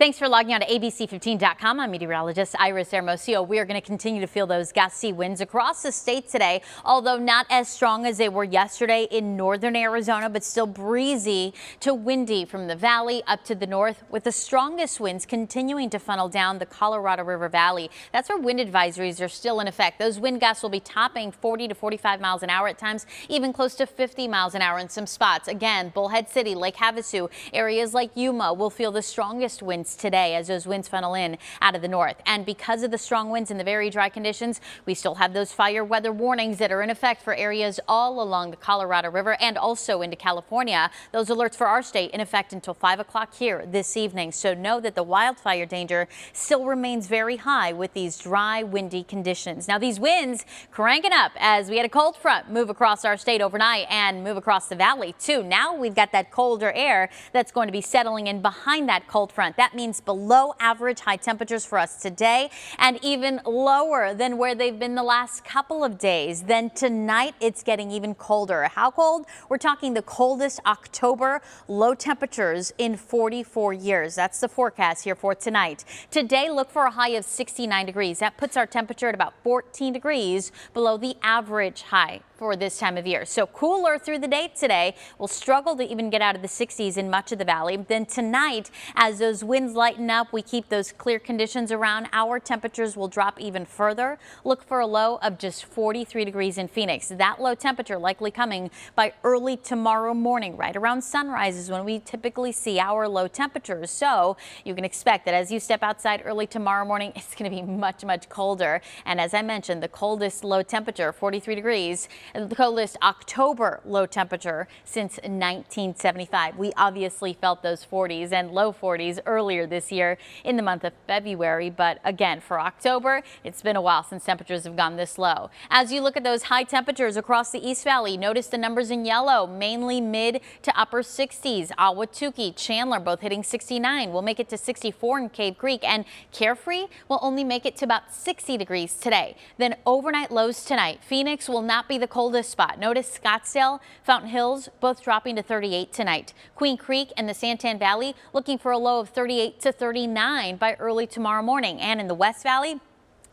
Thanks for logging on to ABC15.com. I'm meteorologist Iris Hermosillo. We are going to continue to feel those gusty winds across the state today, although not as strong as they were yesterday in northern Arizona, but still breezy to windy from the valley up to the north, with the strongest winds continuing to funnel down the Colorado River Valley. That's where wind advisories are still in effect. Those wind gusts will be topping 40 to 45 miles an hour at times, even close to 50 miles an hour in some spots. Again, Bullhead City, Lake Havasu, areas like Yuma will feel the strongest winds today as those winds funnel in out of the north. And because of the strong winds and the very dry conditions, we still have those fire weather warnings that are in effect for areas all along the Colorado River and also into California. Those alerts for our state in effect until 5 o'clock here this evening. So know that the wildfire danger still remains very high with these dry, windy conditions. Now these winds cranking up as we had a cold front move across our state overnight and move across the valley too. Now we've got that colder air that's going to be settling in behind that cold front. That means below average high temperatures for us today and even lower than where they've been the last couple of days. Then tonight it's getting even colder. How cold? We're talking the coldest October low temperatures in 44 years. That's the forecast here for tonight. Today, look for a high of 69 degrees. That puts our temperature at about 14 degrees below the average high for this time of year. So cooler through the day today. We'll struggle to even get out of the 60s in much of the valley. Then tonight, as those winds lighten up, we keep those clear conditions around. Our temperatures will drop even further. Look for a low of just 43 degrees in Phoenix. That low temperature likely coming by early tomorrow morning, right around sunrise is when we typically see our low temperatures. So you can expect that as you step outside early tomorrow morning, it's going to be much, much colder. And as I mentioned, the coldest low temperature, 43 degrees, the coldest October low temperature since 1975. We obviously felt those 40s and low 40s earlier this year in the month of February. But again, for October, it's been a while since temperatures have gone this low. As you look at those high temperatures across the East Valley, notice the numbers in yellow, mainly mid to upper 60s. Ahwatukee, Chandler, both hitting 69. We'll make it to 64 in Cave Creek, and Carefree will only make it to about 60 degrees today. Then overnight lows tonight. Phoenix will not be the coldest spot. Notice Scottsdale, Fountain Hills, both dropping to 38 tonight. Queen Creek and the Santan Valley looking for a low of 38 to 39 by early tomorrow morning. And in the West Valley,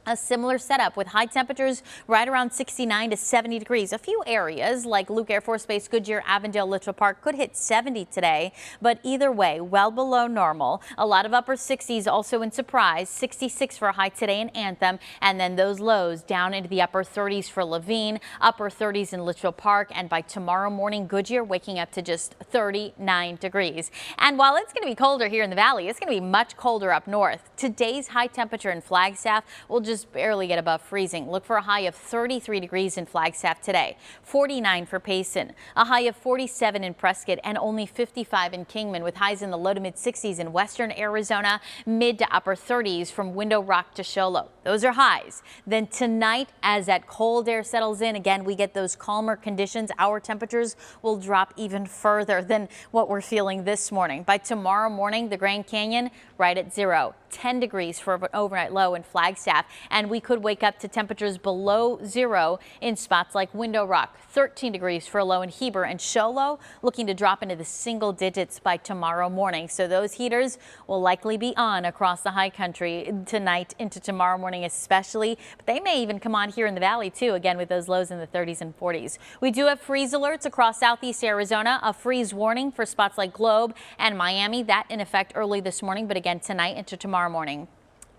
a similar setup with high temperatures right around 69 to 70 degrees. A few areas like Luke Air Force Base, Goodyear, Avondale, Litchfield Park could hit 70 today, but either way, well below normal. A lot of upper 60s also in Surprise, 66 for a high today in Anthem, and then those lows down into the upper 30s for Levine, upper 30s in Litchfield Park, and by tomorrow morning, Goodyear waking up to just 39 degrees. And while it's going to be colder here in the valley, it's going to be much colder up north. Today's high temperature in Flagstaff will just barely get above freezing. Look for a high of 33 degrees in Flagstaff today, 49 for Payson, a high of 47 in Prescott, and only 55 in Kingman, with highs in the low to mid 60s in western Arizona, mid to upper 30s from Window Rock to Show Low. Those are highs. Then tonight, as that cold air settles in, again, we get those calmer conditions. Our temperatures will drop even further than what we're feeling this morning. By tomorrow morning, the Grand Canyon right at 0, 10 degrees for an overnight low in Flagstaff. And we could wake up to temperatures below 0 in spots like Window Rock, 13 degrees for a low in Heber, and Show Low looking to drop into the single digits by tomorrow morning. So those heaters will likely be on across the high country tonight into tomorrow morning especially, but they may even come on here in the valley too, again with those lows in the 30s and 40s. We do have freeze alerts across southeast Arizona, a freeze warning for spots like Globe and Miami, that in effect early this morning, but again tonight into tomorrow morning.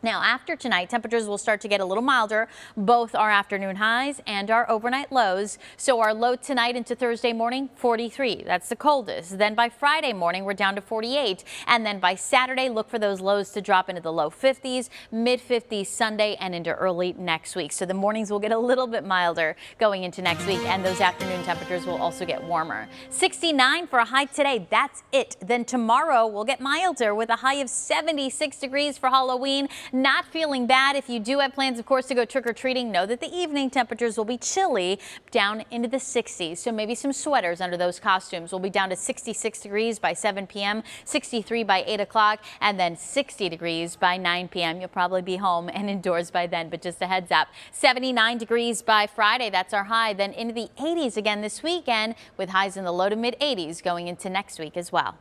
Now, after tonight, temperatures will start to get a little milder, both our afternoon highs and our overnight lows. So our low tonight into Thursday morning, 43. That's the coldest. Then by Friday morning, we're down to 48. And then by Saturday, look for those lows to drop into the low 50s, mid 50s Sunday and into early next week. So the mornings will get a little bit milder going into next week, and those afternoon temperatures will also get warmer. 69 for a high today. That's it. Then tomorrow we'll get milder with a high of 76 degrees for Halloween. Not feeling bad. If you do have plans, of course, to go trick-or-treating, know that the evening temperatures will be chilly down into the 60s. So maybe some sweaters under those costumes. We'll be down to 66 degrees by 7 p.m., 63 by 8 o'clock, and then 60 degrees by 9 p.m. You'll probably be home and indoors by then, but just a heads up. 79 degrees by Friday. That's our high. Then into the 80s again this weekend with highs in the low to mid 80s going into next week as well.